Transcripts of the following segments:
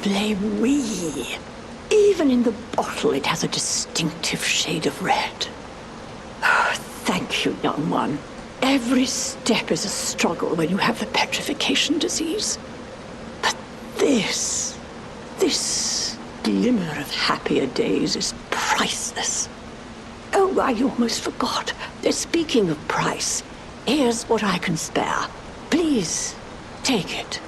display we. Even in the bottle, it has a distinctive shade of red. Oh, thank you, young one. Every step is a struggle when you have the petrification disease. But this glimmer of happier days is priceless. Oh, I almost forgot. Speaking of price, here's what I can spare. Please, take it.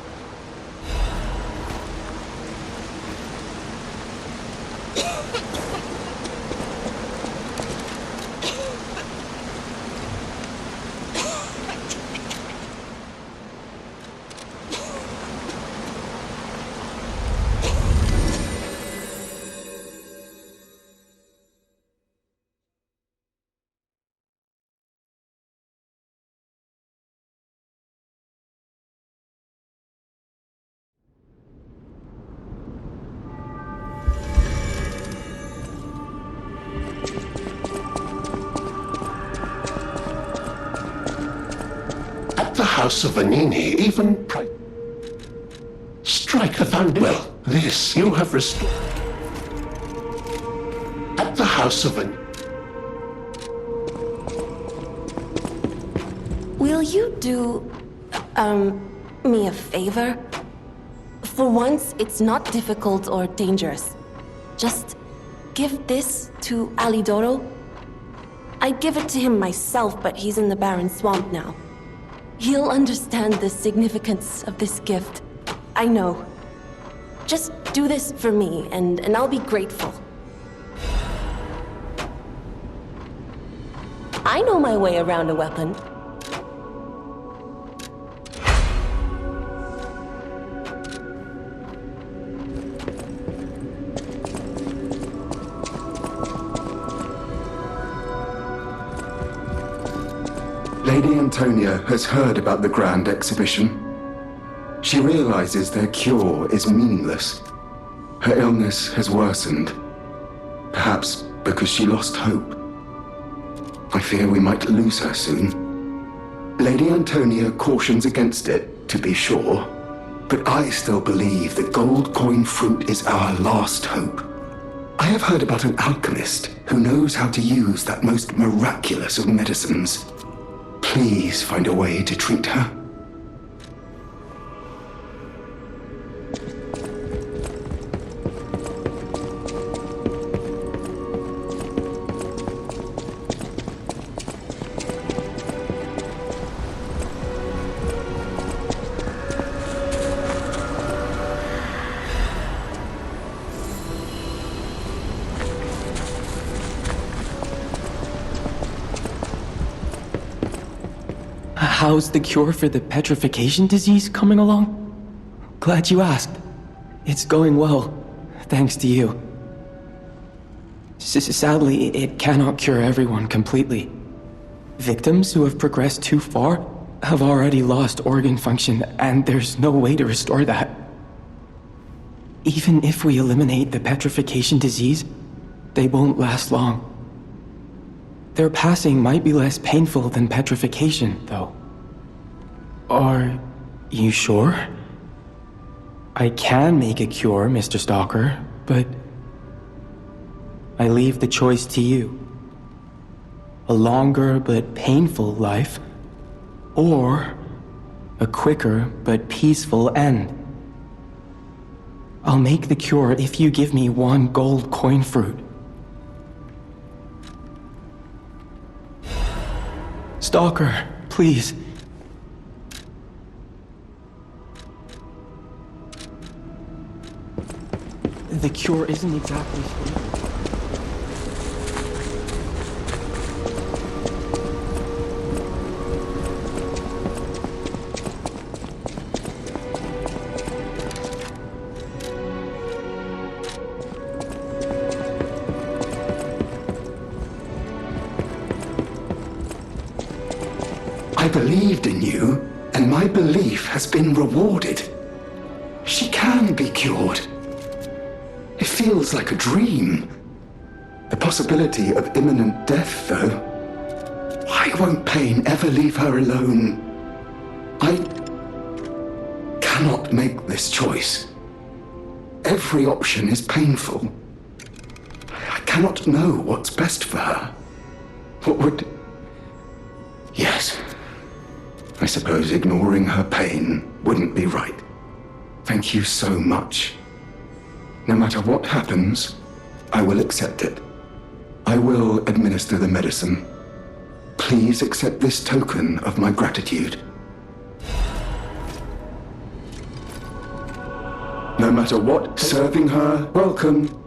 The house of Vanini even strike the foundation. Well, this you have restored. At the house of Will you do, me a favor? For once, it's not difficult or dangerous. Just give this to Alidoro. I'd give it to him myself, but he's in the Barren Swamp now. He'll understand the significance of this gift. I know. Just do this for me, and I'll be grateful. I know my way around a weapon. Lady Antonia has heard about the grand exhibition. She realizes their cure is meaningless. Her illness has worsened, perhaps because she lost hope. I fear we might lose her soon. Lady Antonia cautions against it, to be sure, but I still believe the gold coin fruit is our last hope. I have heard about an alchemist who knows how to use that most miraculous of medicines. Please find a way to treat her. How's the cure for the petrification disease coming along? Glad you asked. It's going well, thanks to you. Sadly, it cannot cure everyone completely. Victims who have progressed too far have already lost organ function, and there's no way to restore that. Even if we eliminate the petrification disease, they won't last long. Their passing might be less painful than petrification, though. Are you sure? I can make a cure, Mr. Stalker, but I leave the choice to you. A longer but painful life, or a quicker but peaceful end. I'll make the cure if you give me one gold coin fruit. Stalker, please. The cure isn't exactly free. I believed in you, and my belief has been rewarded. She can be cured. It feels like a dream. The possibility of imminent death, though. Why won't pain ever leave her alone? I cannot make this choice. every option is painful. I cannot know what's best for her. What would... Yes. I suppose ignoring her pain wouldn't be right. Thank you so much. No matter what happens, I will accept it. I will administer the medicine. Please accept this token of my gratitude. No matter what, serving her, welcome.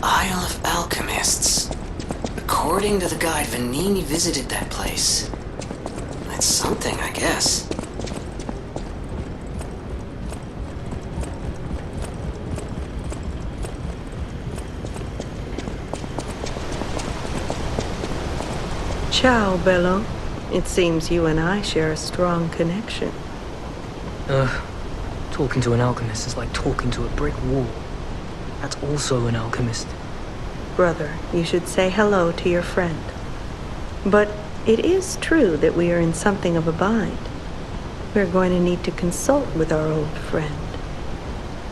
Isle of Alchemists. According to the guide, Vanini visited that place. That's something, I guess. Ciao, Bello. It seems you and I share a strong connection. Talking to an alchemist is like talking to a brick wall. That's also an alchemist. Brother, you should say hello to your friend. But it is true that we are in something of a bind. We're going to need to consult with our old friend.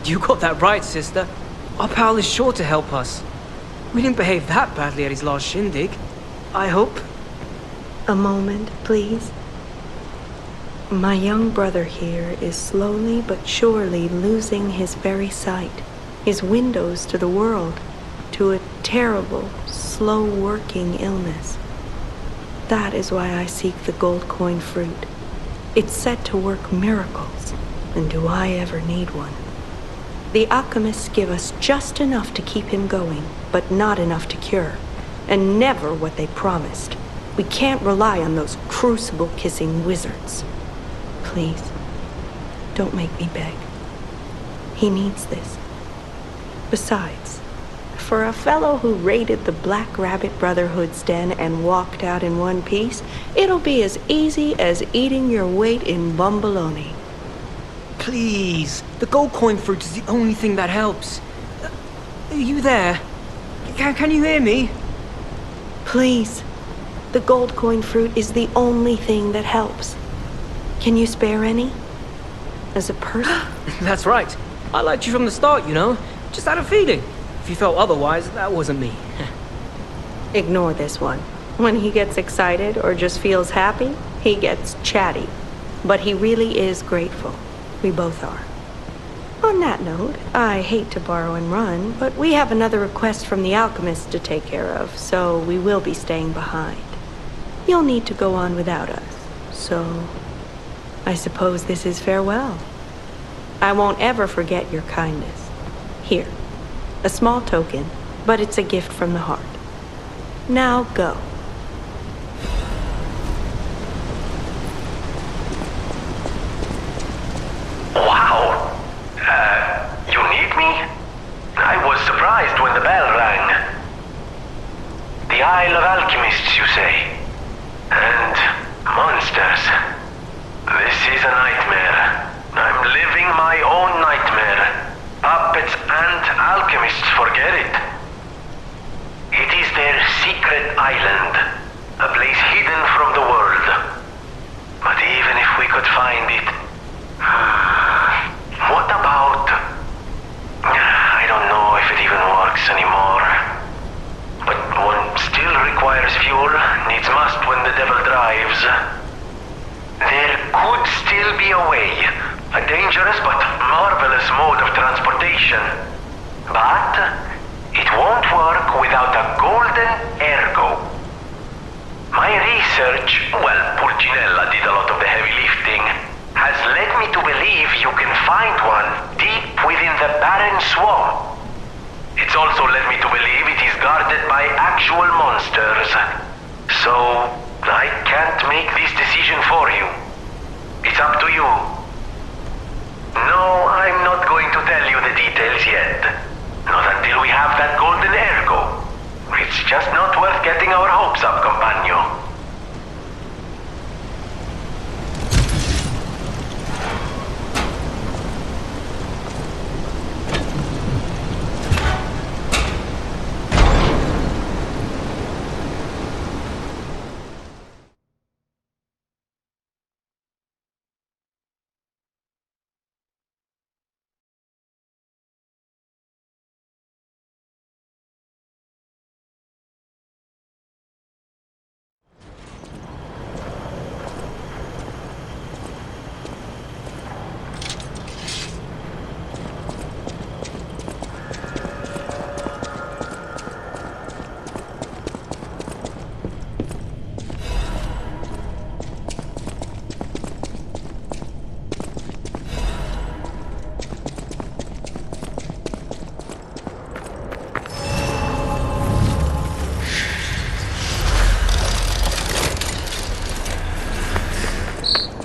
You got that right, sister. Our pal is sure to help us. We didn't behave that badly at his last shindig. I hope. A moment, please. My young brother here is slowly but surely losing his very sight, his windows to the world, to a terrible, slow-working illness. That is why I seek the gold coin fruit. It's said to work miracles, and do I ever need one? The alchemists give us just enough to keep him going, but not enough to cure, and never what they promised. We can't rely on those crucible-kissing wizards. Please, don't make me beg. He needs this. Besides, for a fellow who raided the Black Rabbit Brotherhood's den and walked out in one piece, it'll be as easy as eating your weight in bumbaloni. Please, the gold coin fruit is the only thing that helps. Are you there? Can you hear me? Please, the gold coin fruit is the only thing that helps. Can you spare any? As a person? That's right. I liked you from the start, you know. Just had a feeling. If you felt otherwise, that wasn't me. Ignore this one. When he gets excited or just feels happy, he gets chatty. But he really is grateful. We both are. On that note, I hate to borrow and run, but we have another request from the alchemist to take care of, so we will be staying behind. You'll need to go on without us, so I suppose this is farewell. I won't ever forget your kindness. Here, a small token, but it's a gift from the heart. Now go. Wow! You need me? I was surprised when the bell rang. The Isle of Alchemists, you say? And monsters. This is a nightmare. I'm living my own nightmare. Puppets and alchemists forget it. It is their secret island, a place hidden from the world. But even if we could find it, what about... I don't know if it even works anymore. But one still requires fuel, needs must when the devil drives. There could still be a way, a dangerous but marvelous mode of transportation. But it won't work without a golden ergo. My research, well, Pulcinella did a lot of the heavy lifting, has led me to believe you can find one deep within the barren swamp. It's also led me to believe it is guarded by actual monsters. So, I can't make this decision for you. It's up to you. No, I'm not going to tell you the details yet. Not until we have that golden ergo. It's just not worth getting our hopes up, compagno.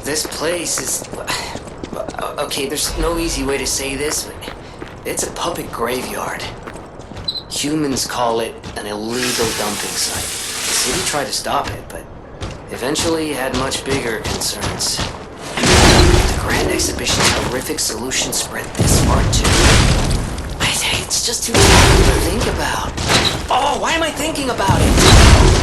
This place is... Okay, there's no easy way to say this, but it's a puppet graveyard. Humans call it an illegal dumping site. The city tried to stop it, but eventually had much bigger concerns. The Grand Exhibition's horrific solution spread this far too. It's just too much to think about. Oh, why am I thinking about it?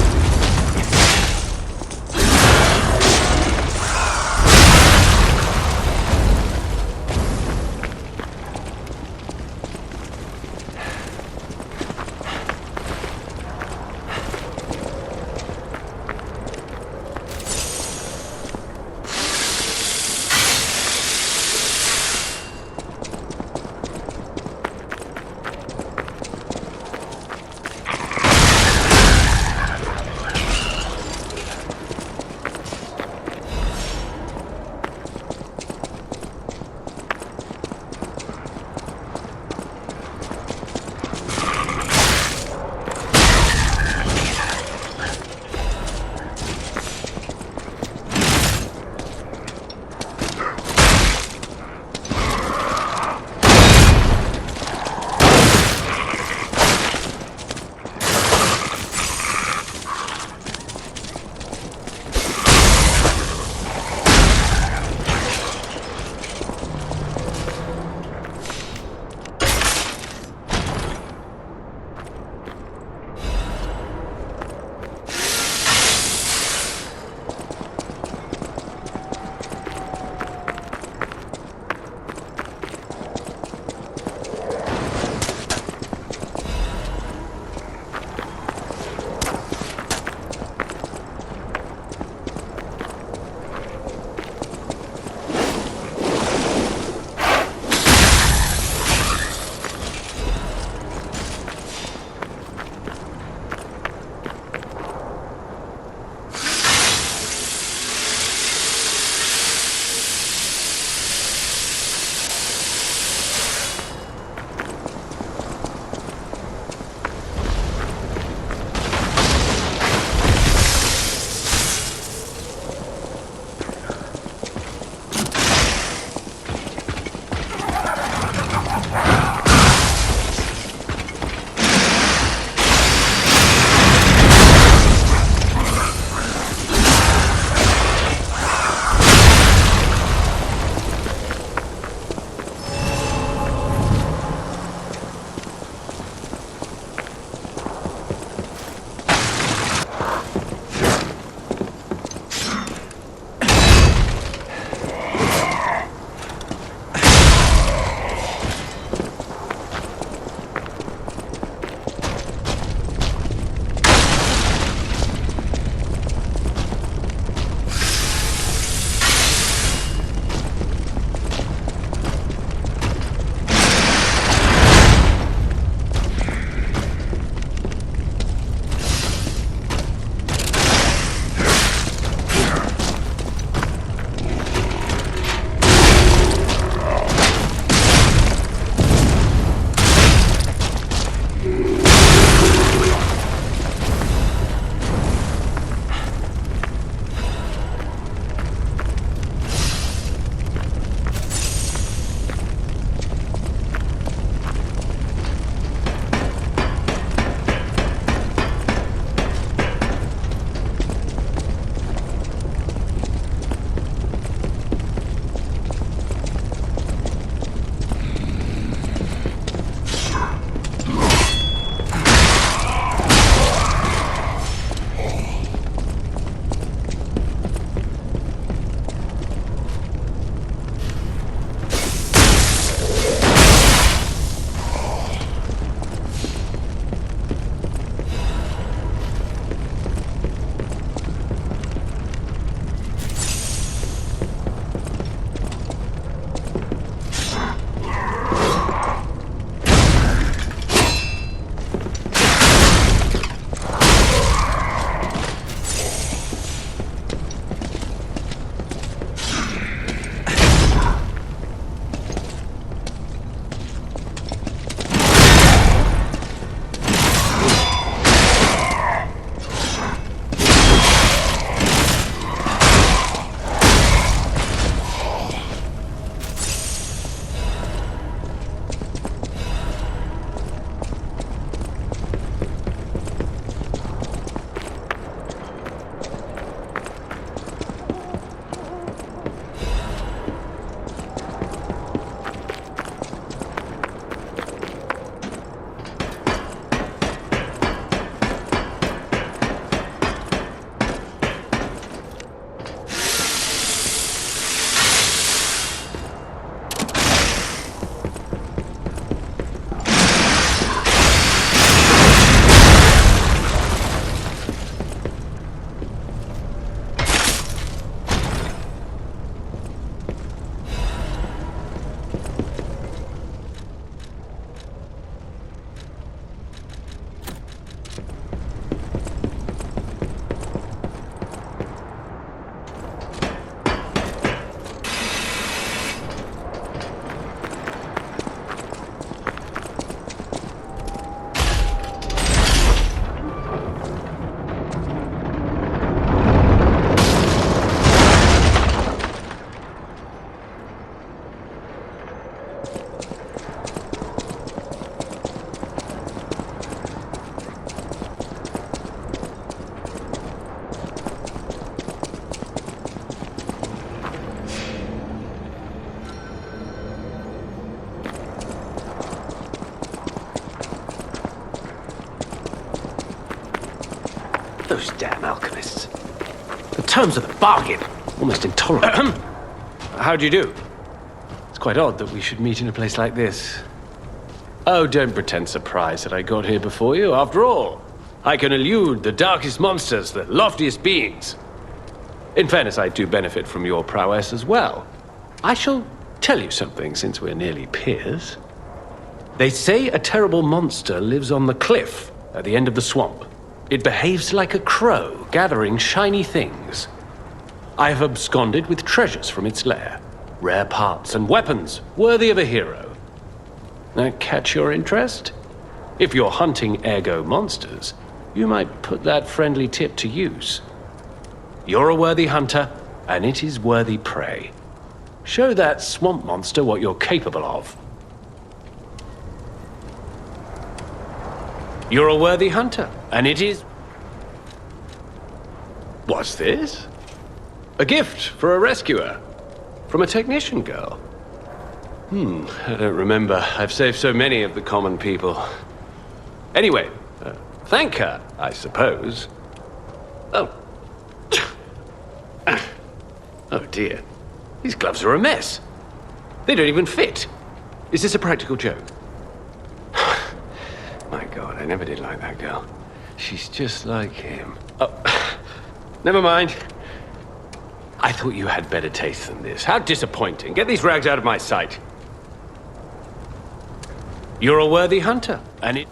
Those damn alchemists. The terms of the bargain, almost intolerable. How do you do? It's quite odd that we should meet in a place like this. Oh, don't pretend surprised that I got here before you. After all, I can elude the darkest monsters, the loftiest beings. In fairness, I do benefit from your prowess as well. I shall tell you something, since we're nearly peers. They say a terrible monster lives on the cliff at the end of the swamp. It behaves like a crow, gathering shiny things. I have absconded with treasures from its lair, rare parts and weapons worthy of a hero. That catch your interest? If you're hunting ergo monsters, you might put that friendly tip to use. You're a worthy hunter, and it is worthy prey. Show that swamp monster what you're capable of. You're a worthy hunter, and it is... What's this? A gift for a rescuer. From a technician girl. I don't remember. I've saved so many of the common people. Anyway, thank her, I suppose. Oh. Oh dear. These gloves are a mess. They don't even fit. Is this a practical joke? My God, I never did like that girl. She's just like him. Oh, never mind. I thought you had better taste than this. How disappointing. Get these rags out of my sight. You're a worthy hunter, and it...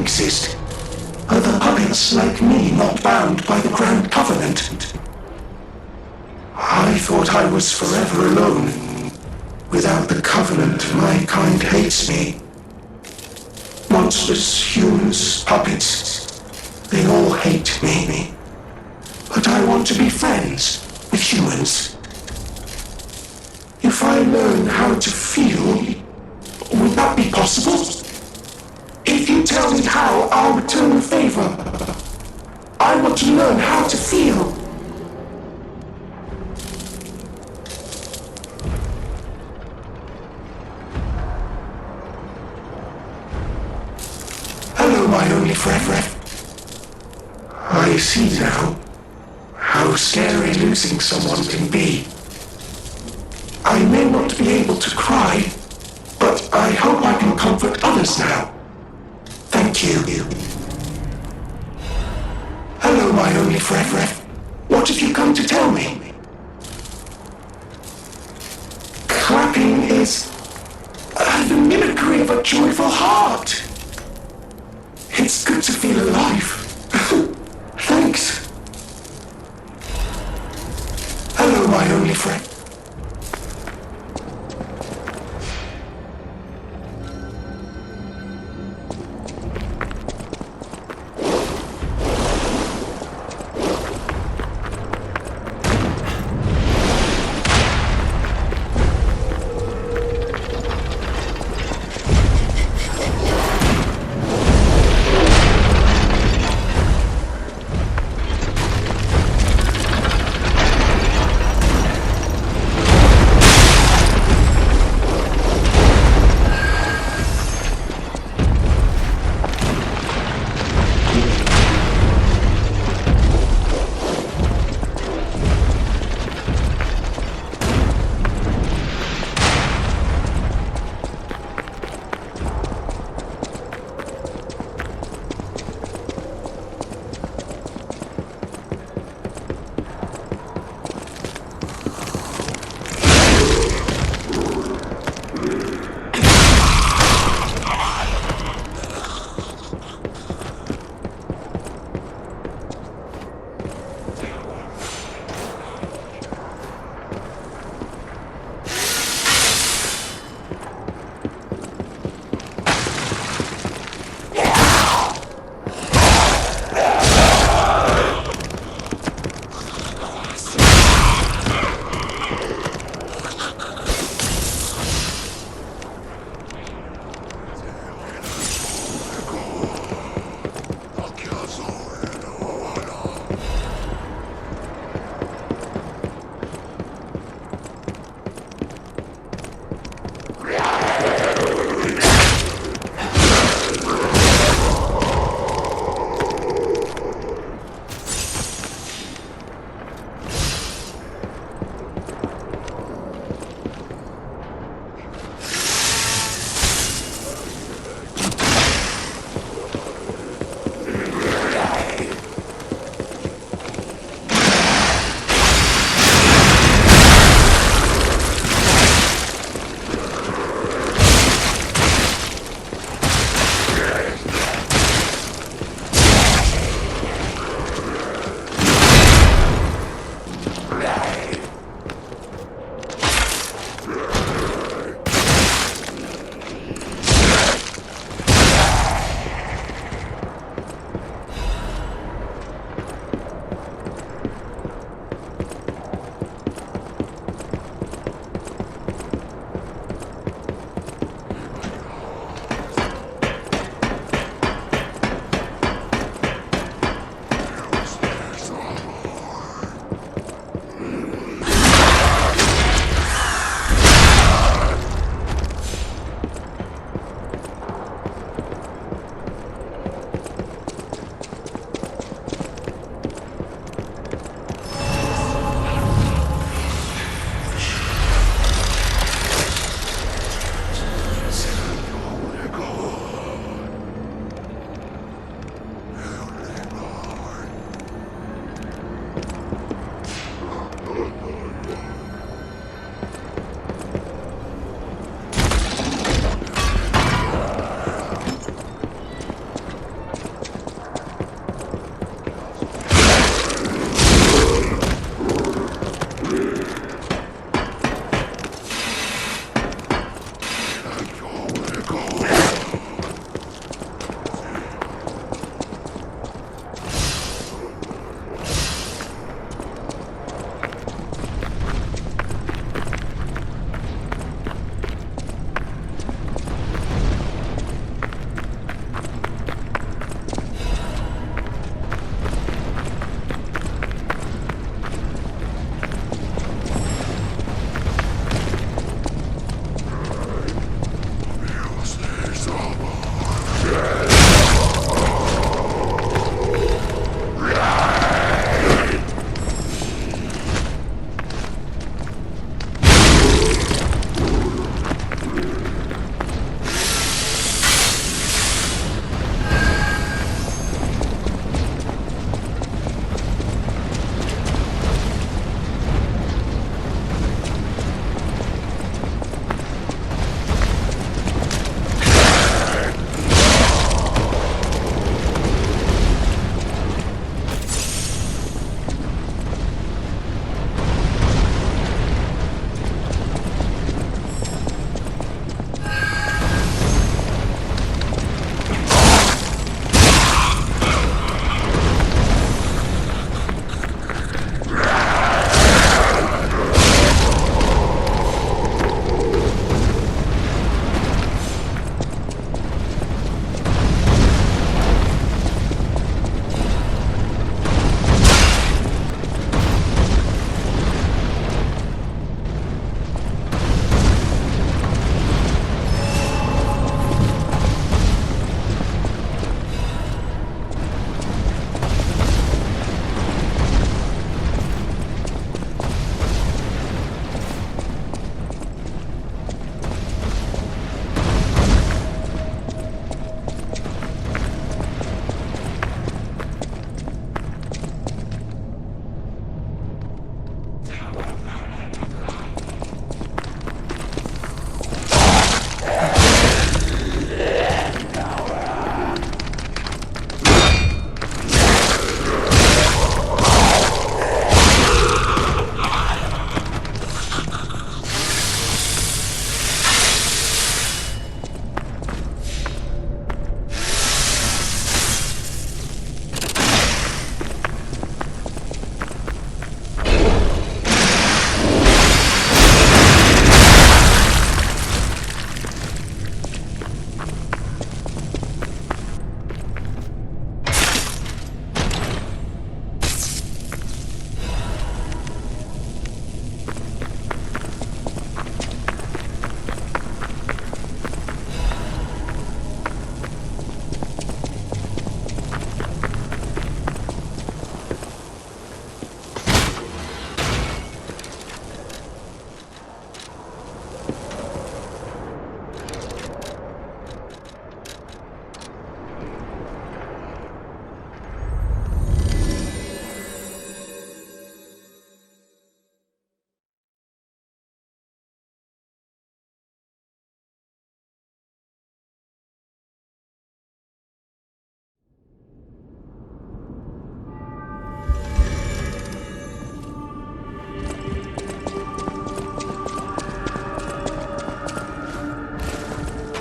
Exist. Other puppets like me not bound by the Grand Covenant. I thought I was forever alone. Without the Covenant, my kind hates me. Monsters, humans, puppets, they all hate me. But I want to be friends with humans. If I learn how to feel, would that be possible? If you tell me how, I'll return the favor. I want to learn how to feel. Hello, my only friend. I see now how scary losing someone can be. I may not be able to cry, but I hope I can comfort others now. Thank you. Hello, my only friend. What have you come to tell me? Clapping is the mimicry of a joyful heart. It's good to feel alive. Thanks. Hello, my only friend.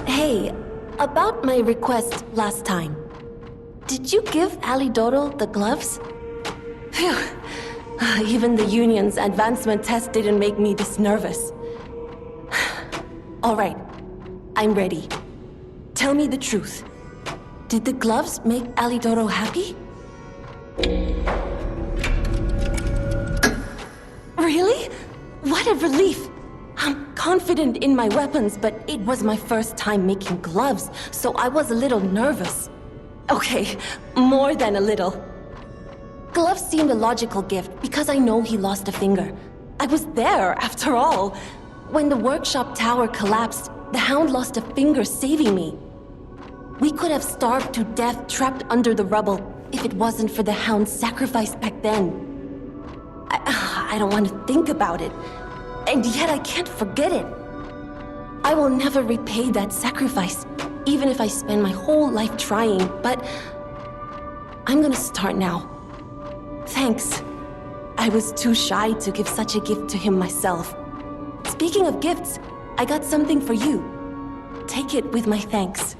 Hey, about my request last time. Did you give Alidoro the gloves? Phew. Even the Union's advancement test didn't make me this nervous. All right, I'm ready. Tell me the truth. Did the gloves make Alidoro happy? Really? What a relief! I'm confident in my weapons, but it was my first time making gloves, so I was a little nervous. Okay, more than a little. Gloves seemed a logical gift because I know he lost a finger. I was there, after all. When the workshop tower collapsed, the Hound lost a finger saving me. We could have starved to death trapped under the rubble if it wasn't for the Hound's sacrifice back then. I don't want to think about it. And yet I can't forget it. I will never repay that sacrifice, even if I spend my whole life trying, but I'm gonna start now. Thanks. I was too shy to give such a gift to him myself. Speaking of gifts, I got something for you. Take it with my thanks.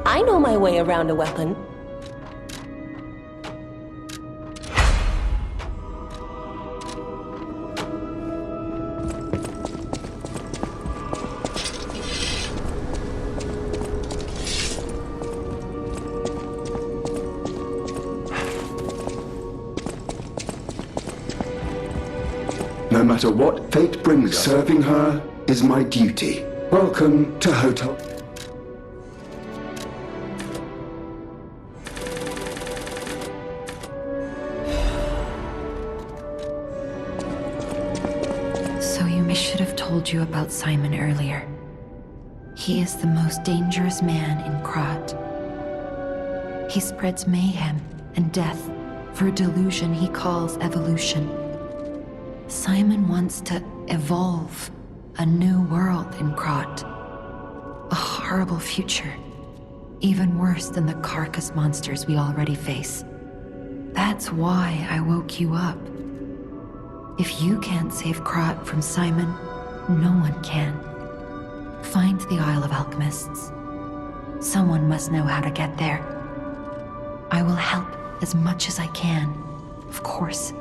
I know my way around a weapon. No matter what fate brings, serving her is my duty. Welcome to Hotel. So I should have told you about Simon earlier. He is the most dangerous man in Krat. He spreads mayhem and death for a delusion he calls evolution. Simon wants to evolve a new world in Krat. A horrible future. Even worse than the carcass monsters we already face. That's why I woke you up. If you can't save Krat from Simon, no one can. Find the Isle of Alchemists. Someone must know how to get there. I will help as much as I can, of course.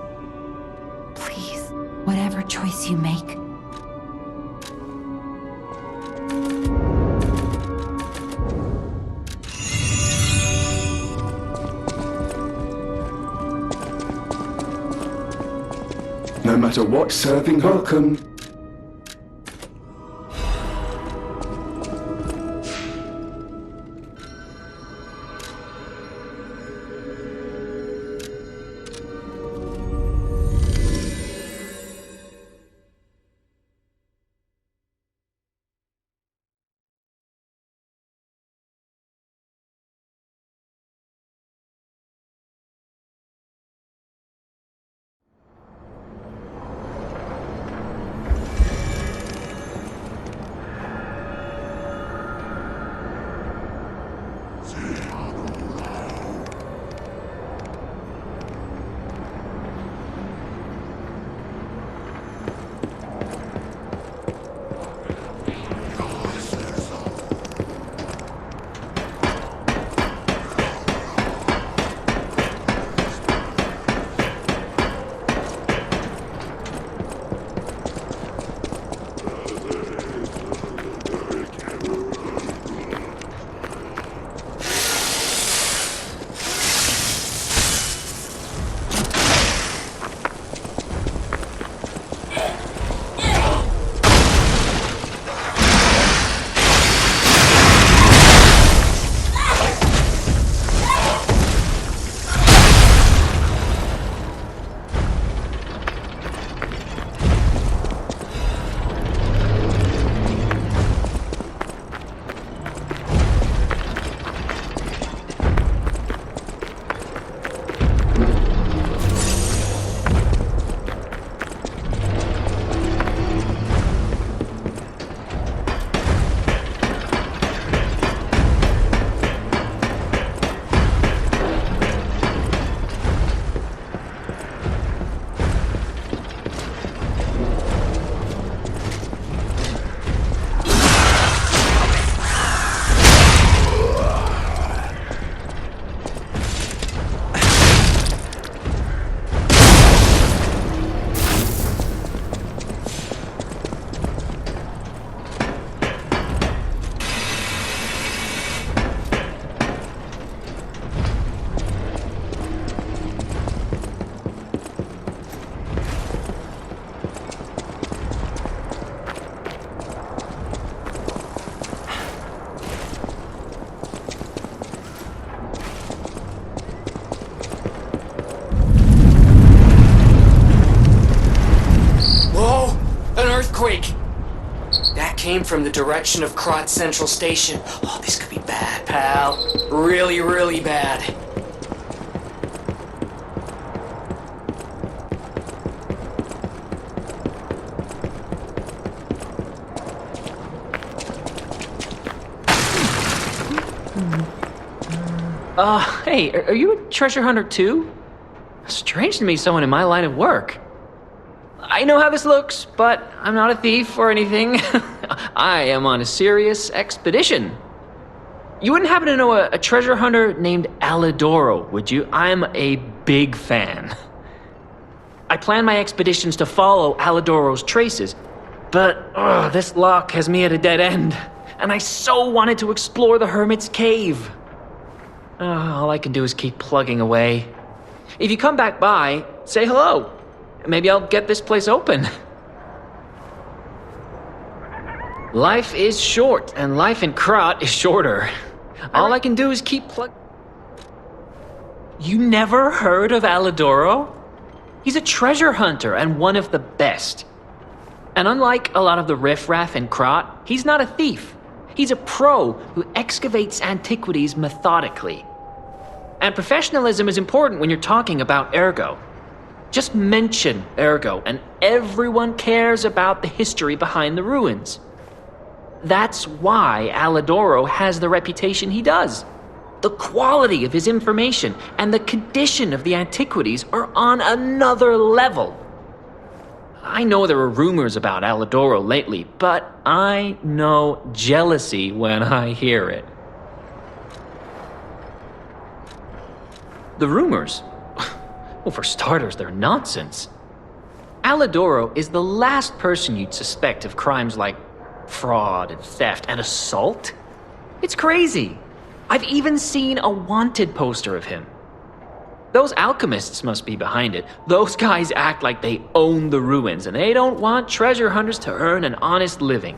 Please, whatever choice you make. No matter what, serving welcome. earthquake! That came from the direction of Krot Central Station. Oh, this could be bad, pal. Really, really bad. Hey, are you a treasure hunter too? Strange to meet someone in my line of work. I know how this looks, but I'm not a thief or anything. I am on a serious expedition. You wouldn't happen to know a treasure hunter named Alidoro, would you? I'm a big fan. I plan my expeditions to follow Alidoro's traces, but this lock has me at a dead end, and I so wanted to explore the Hermit's Cave. All I can do is keep plugging away. If you come back by, say hello. Maybe I'll get this place open. Life is short, and life in Krot is shorter. All I can do is keep You never heard of Alidoro? He's a treasure hunter and one of the best. And unlike a lot of the riffraff in Krot, he's not a thief. He's a pro who excavates antiquities methodically. And professionalism is important when you're talking about Ergo. Just mention Ergo, and everyone cares about the history behind the ruins. That's why Alidoro has the reputation he does. The quality of his information and the condition of the antiquities are on another level. I know there are rumors about Alidoro lately, but I know jealousy when I hear it. The rumors? Well, for starters, they're nonsense. Alidoro is the last person you'd suspect of crimes like fraud and theft and assault. It's crazy. I've even seen a wanted poster of him. Those alchemists must be behind it. Those guys act like they own the ruins, and they don't want treasure hunters to earn an honest living.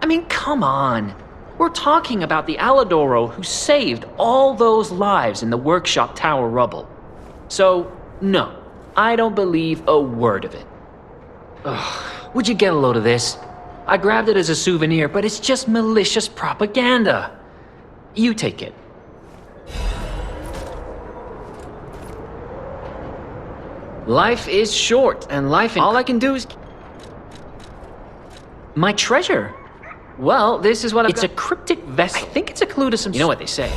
I mean, come on. We're talking about the Alidoro who saved all those lives in the workshop tower rubble. So, no, I don't believe a word of it. Ugh, would you get a load of this? I grabbed it as a souvenir, but it's just malicious propaganda. You take it. Life is short, and all I can do is... My treasure? Well, this is what It's a cryptic vessel. I think it's a clue to some... You know what they say.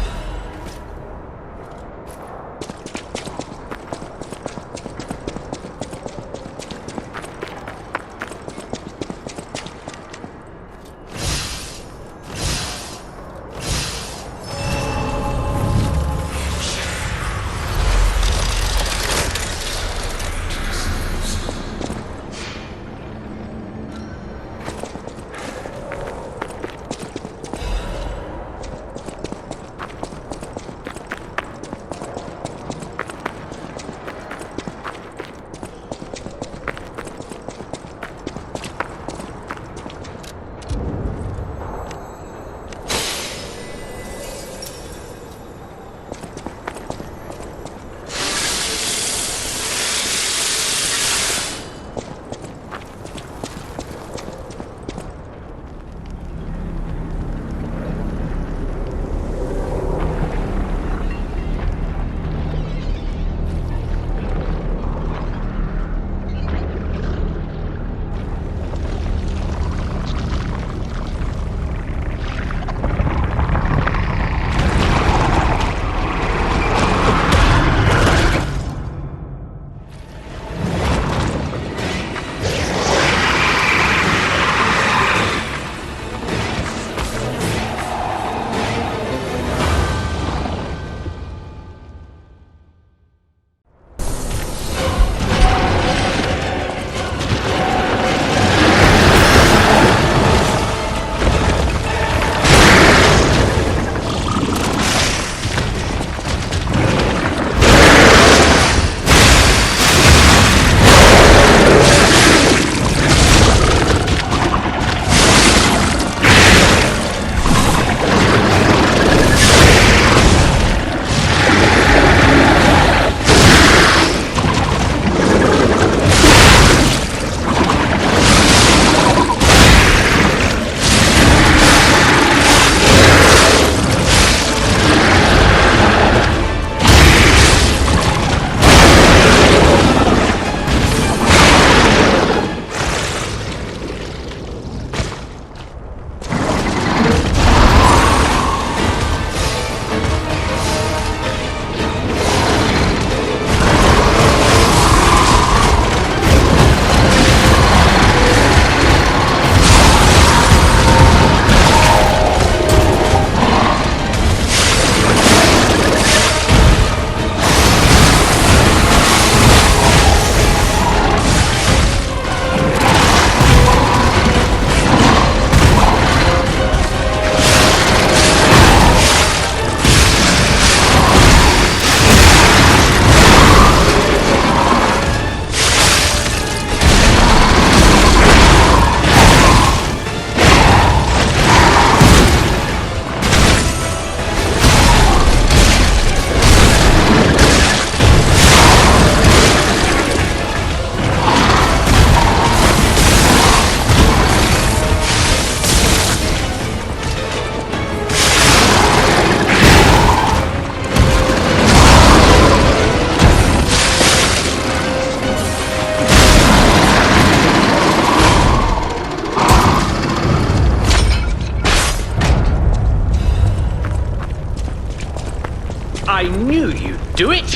do it?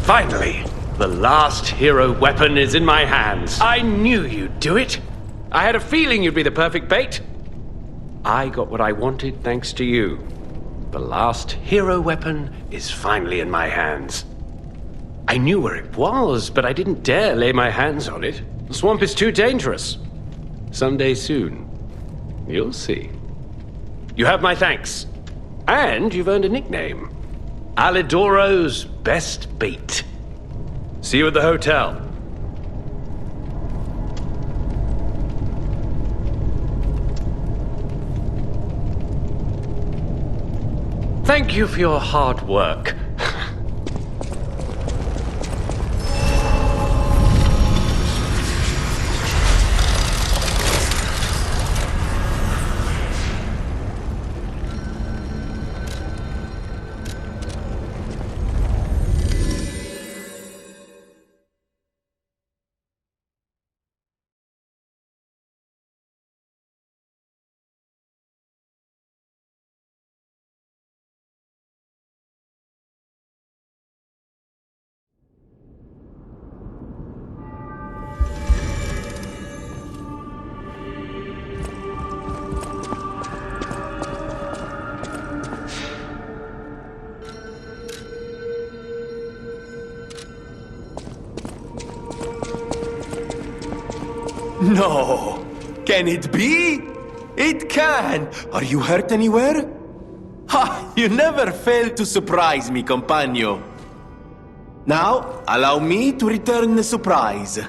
Finally, the last hero weapon is in my hands. I knew you'd do it. I had a feeling you'd be the perfect bait. I got what I wanted thanks to you. The last hero weapon is finally in my hands. I knew where it was, but I didn't dare lay my hands on it. The swamp is too dangerous. Someday soon, you'll see. You have my thanks. And you've earned a nickname. Alidoro's best bait. See you at the hotel. Thank you for your hard work. No! Can it be? It can! Are you hurt anywhere? Ha! You never fail to surprise me, compagno. Now, allow me to return the surprise.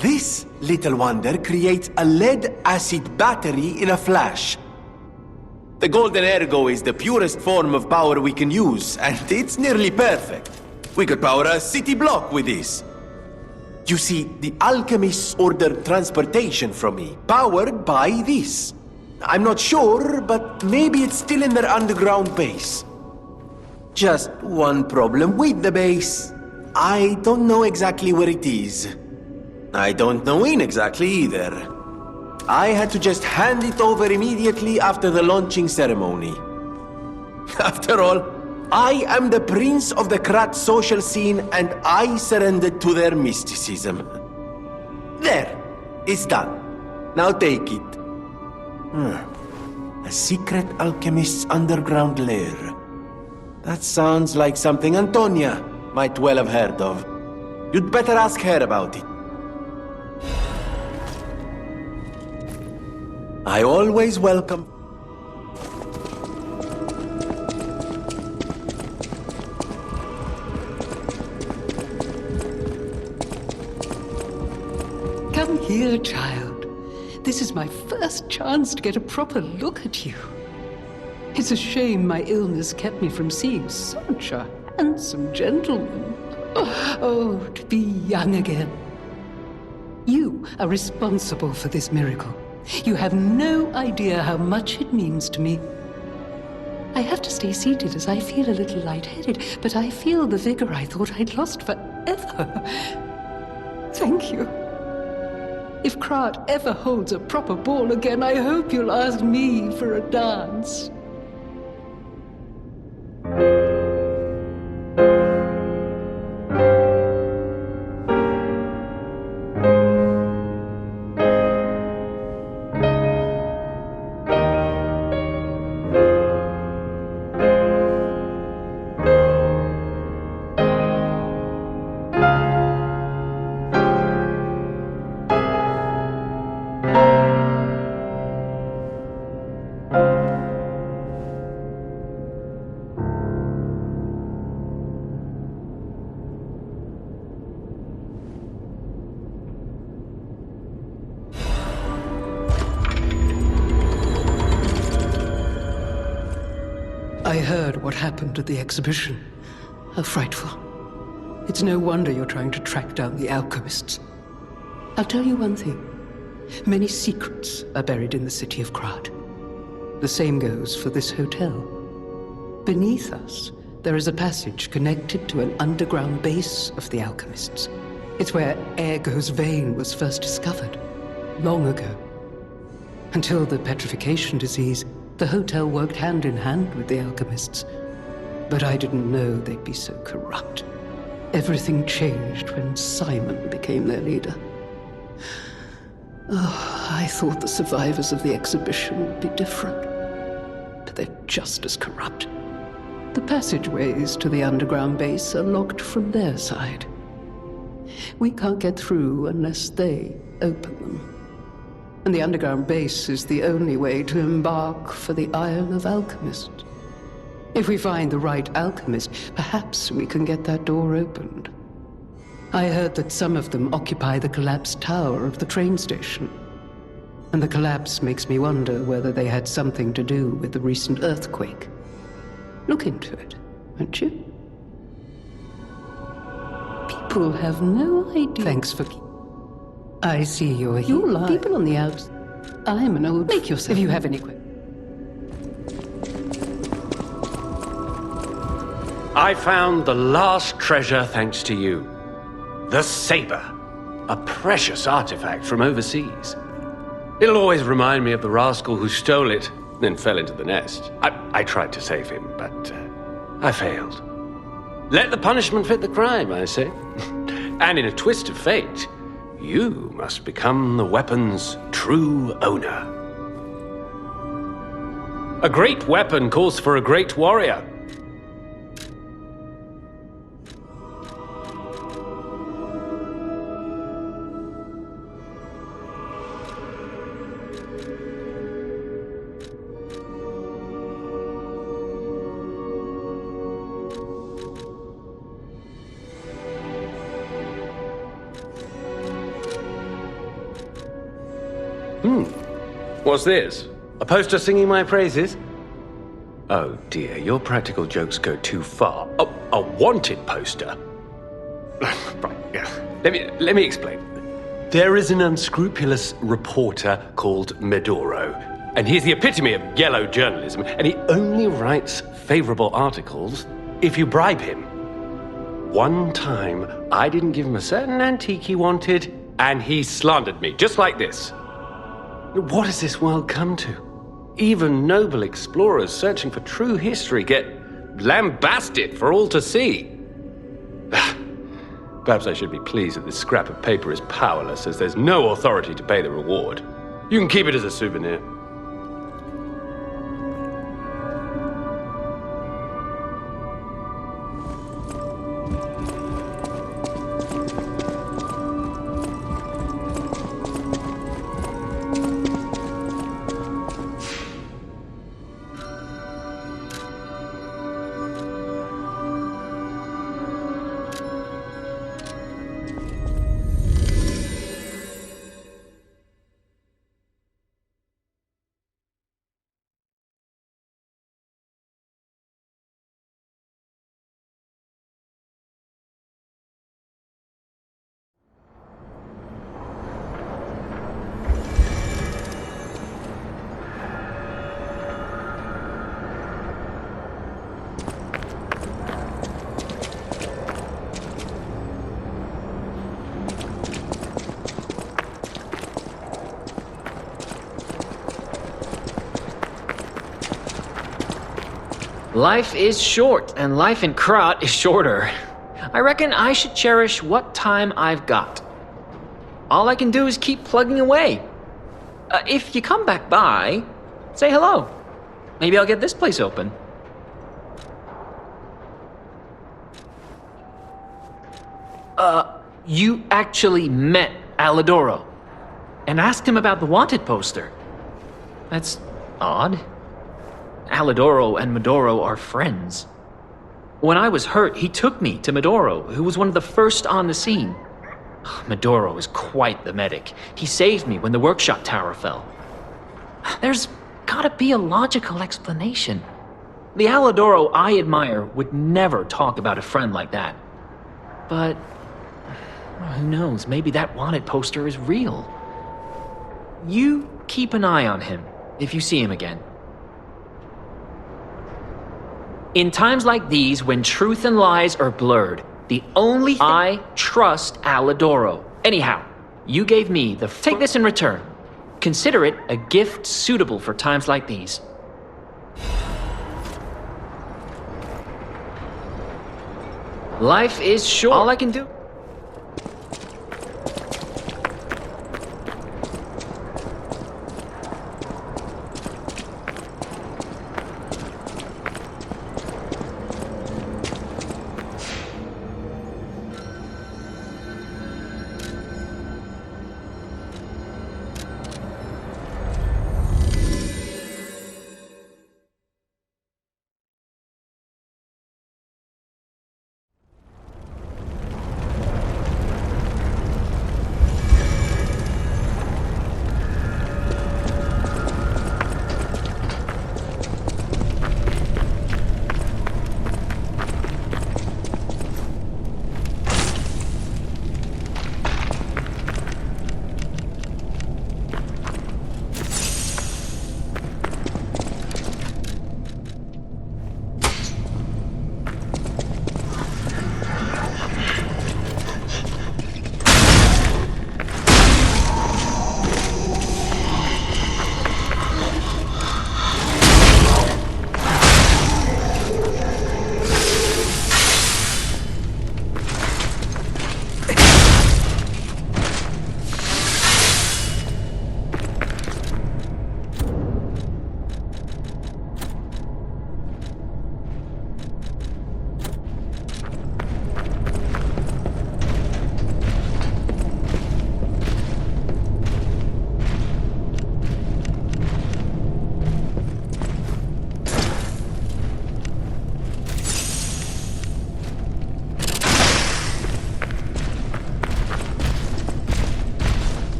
This little wonder creates a lead-acid battery in a flash. The golden ergo is the purest form of power we can use, and it's nearly perfect. We could power a city block with this. You see, the alchemists ordered transportation from me, powered by this. I'm not sure, but maybe it's still in their underground base. Just one problem with the base. I don't know exactly where it is. I don't know when exactly either. I had to just hand it over immediately after the launching ceremony. After all, I am the prince of the Krat social scene, and I surrendered to their mysticism. There, it's done. Now take it. A secret alchemist's underground lair. That sounds like something Antonia might well have heard of. You'd better ask her about it. I always welcome... Come here, child. This is my first chance to get a proper look at you. It's a shame my illness kept me from seeing such a handsome gentleman. Oh, to be young again. You are responsible for this miracle. You have no idea how much it means to me. I have to stay seated as I feel a little lightheaded, but I feel the vigor I thought I'd lost forever. Thank you. If Krat ever holds a proper ball again, I hope you'll ask me for a dance. I heard what happened at the exhibition. How frightful. It's no wonder you're trying to track down the alchemists. I'll tell you one thing. Many secrets are buried in the city of Krat. The same goes for this hotel. Beneath us, there is a passage connected to an underground base of the alchemists. It's where Ergo's vein was first discovered, long ago. Until the petrification disease, the hotel worked hand in hand with the alchemists. But I didn't know they'd be so corrupt. Everything changed when Simon became their leader. Oh, I thought the survivors of the exhibition would be different. But they're just as corrupt. The passageways to the underground base are locked from their side. We can't get through unless they open them. And the underground base is the only way to embark for the Isle of Alchemists. If we find the right alchemist, perhaps we can get that door opened. I heard that some of them occupy the collapsed tower of the train station. And the collapse makes me wonder whether they had something to do with the recent earthquake. Look into it, won't you? People have no idea. Thanks for... I see you're here. You lie. People on the outs. I'm an old... Make yourself... If you have any questions. I found the last treasure thanks to you. The saber. A precious artifact from overseas. It'll always remind me of the rascal who stole it, then fell into the nest. I tried to save him, but I failed. Let the punishment fit the crime, I say. And in a twist of fate, you must become the weapon's true owner. A great weapon calls for a great warrior. What's this? A poster singing my praises? Oh dear, your practical jokes go too far. Oh, a wanted poster? Right, yeah. Let me explain. There is an unscrupulous reporter called Medoro, and he's the epitome of yellow journalism, and he only writes favorable articles if you bribe him. One time, I didn't give him a certain antique he wanted, and he slandered me, just like this. What has this world come to? Even noble explorers searching for true history get lambasted for all to see. Perhaps I should be pleased that this scrap of paper is powerless, as there's no authority to pay the reward. You can keep it as a souvenir. Life is short, and life in Krat is shorter. I reckon I should cherish what time I've got. All I can do is keep plugging away. If you come back by, say hello. Maybe I'll get this place open. You actually met Alidoro and asked him about the wanted poster. That's odd. Alidoro and Medoro are friends. When I was hurt, he took me to Medoro, who was one of the first on the scene. Medoro is quite the medic. He saved me when the workshop tower fell. There's gotta be a logical explanation. The Alidoro I admire would never talk about a friend like that. But who knows, maybe that wanted poster is real. You keep an eye on him if you see him again. In times like these, when truth and lies are blurred, the only thing I trust Alidoro. Anyhow, you gave me the... Take this in return. Consider it a gift suitable for times like these. Life is short. All I can do.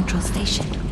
Central Station.